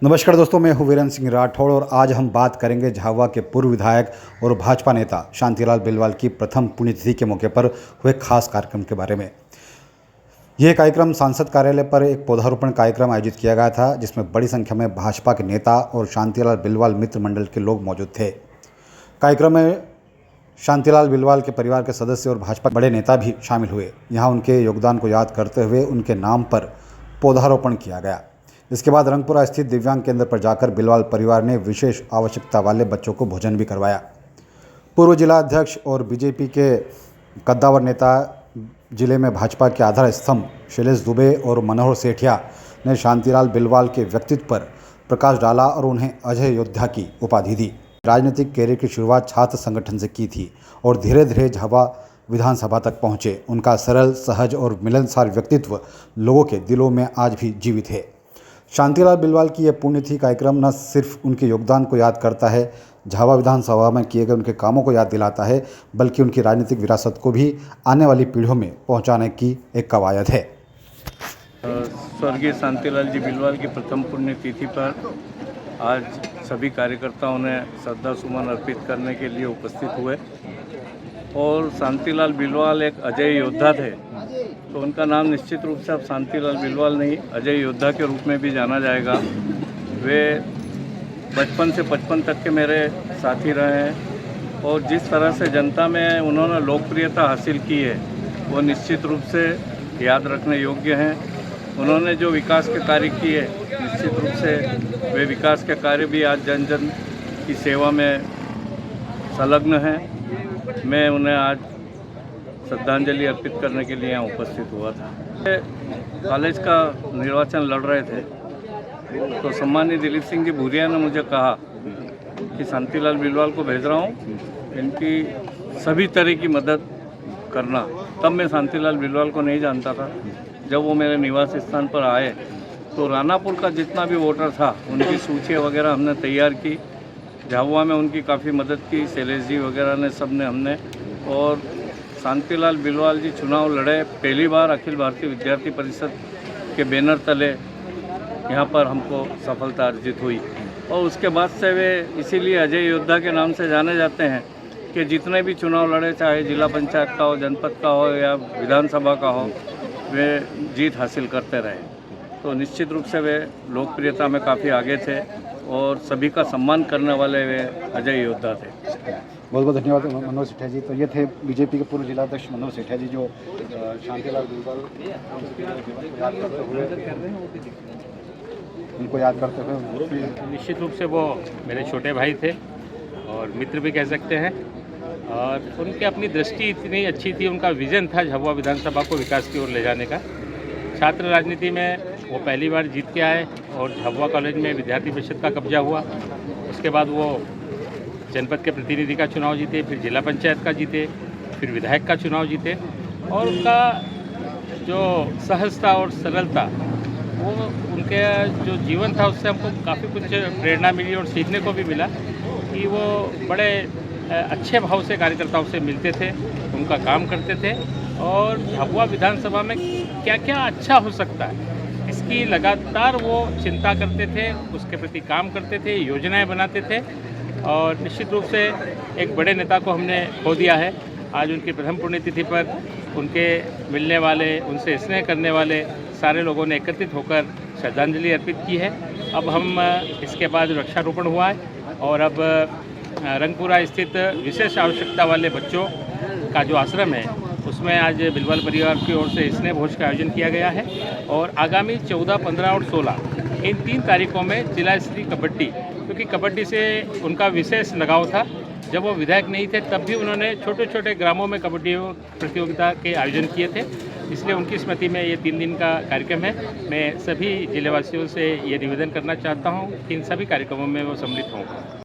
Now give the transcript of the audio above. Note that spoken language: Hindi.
नमस्कार दोस्तों, मैं हूं वीरेंद्र सिंह राठौड़ और आज हम बात करेंगे झाबुआ के पूर्व विधायक और भाजपा नेता शांतिलाल बिलवाल की प्रथम पुण्यतिथि के मौके पर हुए खास कार्यक्रम के बारे में। यह कार्यक्रम सांसद कार्यालय पर एक पौधारोपण कार्यक्रम आयोजित किया गया था, जिसमें बड़ी संख्या में भाजपा के नेता और शांतिलाल बिलवाल मित्र मंडल के लोग मौजूद थे। कार्यक्रम में शांतिलाल बिलवाल के परिवार के सदस्य और भाजपा के बड़े नेता भी शामिल हुए। यहाँ उनके योगदान को याद करते हुए उनके नाम पर पौधारोपण किया गया। इसके बाद रंगपुरा स्थित दिव्यांग केंद्र पर जाकर बिलवाल परिवार ने विशेष आवश्यकता वाले बच्चों को भोजन भी करवाया। पूर्व जिला अध्यक्ष और बीजेपी के कद्दावर नेता, जिले में भाजपा के आधार स्तंभ शैलेश दुबे और मनोहर सेठिया ने शांतिलाल बिलवाल के व्यक्तित्व पर प्रकाश डाला और उन्हें अजय योद्धा की उपाधि दी। राजनीतिक कैरियर की शुरुआत छात्र संगठन से की थी और धीरे धीरे झाबुआ विधानसभा तक पहुंचे। उनका सरल, सहज और मिलनसार व्यक्तित्व लोगों के दिलों में आज भी जीवित है। शांतिलाल बिलवाल की यह पुण्यतिथि कार्यक्रम न सिर्फ उनके योगदान को याद करता है, झाबुआ विधानसभा में किए गए उनके कामों को याद दिलाता है, बल्कि उनकी राजनीतिक विरासत को भी आने वाली पीढ़ियों में पहुंचाने की एक कवायद है। स्वर्गीय शांतिलाल जी बिलवाल की प्रथम पुण्यतिथि पर आज सभी कार्यकर्ताओं ने श्रद्धा सुमन अर्पित करने के लिए उपस्थित हुए और शांतिलाल बिलवाल एक अजय योद्धा थे, तो उनका नाम निश्चित रूप से अब शांतिलाल बिलवाल नहीं, अजय योद्धा के रूप में भी जाना जाएगा। वे बचपन से 55 तक के मेरे साथी रहे हैं और जिस तरह से जनता में उन्होंने लोकप्रियता हासिल की है वो निश्चित रूप से याद रखने योग्य हैं। उन्होंने जो विकास के कार्य किए, निश्चित रूप से वे विकास के कार्य भी आज जन जन की सेवा में संलग्न हैं। मैं उन्हें आज श्रद्धांजलि अर्पित करने के लिए यहाँ उपस्थित हुआ था। कॉलेज का निर्वाचन लड़ रहे थे तो सम्मानीय दिलीप सिंह जी भूरिया ने मुझे कहा कि शांतिलाल बिलवाल को भेज रहा हूँ, इनकी सभी तरह की मदद करना। तब मैं शांतिलाल बिलवाल को नहीं जानता था। जब वो मेरे निवास स्थान पर आए तो रानापुर का जितना भी वोटर था उनकी सूची वगैरह हमने तैयार की। झाबुआ में उनकी काफ़ी मदद की, शैलेश जी वगैरह ने, सब ने, हमने। और शांतिलाल बिलवाल जी चुनाव लड़े, पहली बार अखिल भारतीय विद्यार्थी परिषद के बैनर तले यहाँ पर हमको सफलता अर्जित हुई। और उसके बाद से वे इसीलिए अजय योद्धा के नाम से जाने जाते हैं कि जितने भी चुनाव लड़े, चाहे जिला पंचायत का हो, जनपद का हो या विधानसभा का हो, वे जीत हासिल करते रहे। तो निश्चित रूप से वे लोकप्रियता में काफ़ी आगे थे और सभी का सम्मान करने वाले वे अजय योद्धा थे। बहुत बहुत धन्यवाद मनोहर सेठिया जी। तो ये थे बीजेपी के पूर्व जिलाध्यक्ष मनोहर सेठिया जी, जो शांतिलाल बिलवाल उनको याद करते हुए निश्चित रूप से वो मेरे छोटे भाई थे और मित्र भी कह सकते हैं। और उनकी अपनी दृष्टि इतनी अच्छी थी, उनका विज़न था झाबुआ विधानसभा को विकास की ओर ले जाने का। छात्र राजनीति में वो पहली बार जीत के आए और झाबुआ कॉलेज में विद्यार्थी परिषद का कब्जा हुआ। उसके बाद वो जनपद के प्रतिनिधि का चुनाव जीते, फिर जिला पंचायत का जीते, फिर विधायक का चुनाव जीते। और उनका जो सहजता और सरलता, वो उनके जो जीवन था उससे हमको काफ़ी कुछ प्रेरणा मिली और सीखने को भी मिला कि वो बड़े अच्छे भाव से कार्यकर्ताओं से मिलते थे, उनका काम करते थे और झाबुआ विधानसभा में क्या क्या अच्छा हो सकता है इसकी लगातार वो चिंता करते थे, उसके प्रति काम करते थे, योजनाएं बनाते थे। और निश्चित रूप से एक बड़े नेता को हमने खो दिया है। आज उनकी प्रथम पुण्यतिथि पर उनके मिलने वाले, उनसे स्नेह करने वाले सारे लोगों ने एकत्रित होकर श्रद्धांजलि अर्पित की है। अब हम इसके बाद वृक्षारोपण हुआ है और अब रंगपुरा स्थित विशेष आवश्यकता वाले बच्चों का जो आश्रम है उसमें आज बिलवाल परिवार की ओर से स्नेह भोज का आयोजन किया गया है। और आगामी 14, 15 और 16 इन 3 तारीखों में जिला स्तरीय कबड्डी, क्योंकि कबड्डी से उनका विशेष लगाव था। जब वो विधायक नहीं थे तब भी उन्होंने छोटे छोटे ग्रामों में कबड्डी प्रतियोगिता के आयोजन किए थे, इसलिए उनकी स्मृति में ये 3 दिन का कार्यक्रम है। मैं सभी जिलेवासियों से ये निवेदन करना चाहता हूँ कि इन सभी कार्यक्रमों में वो सम्मिलित हों।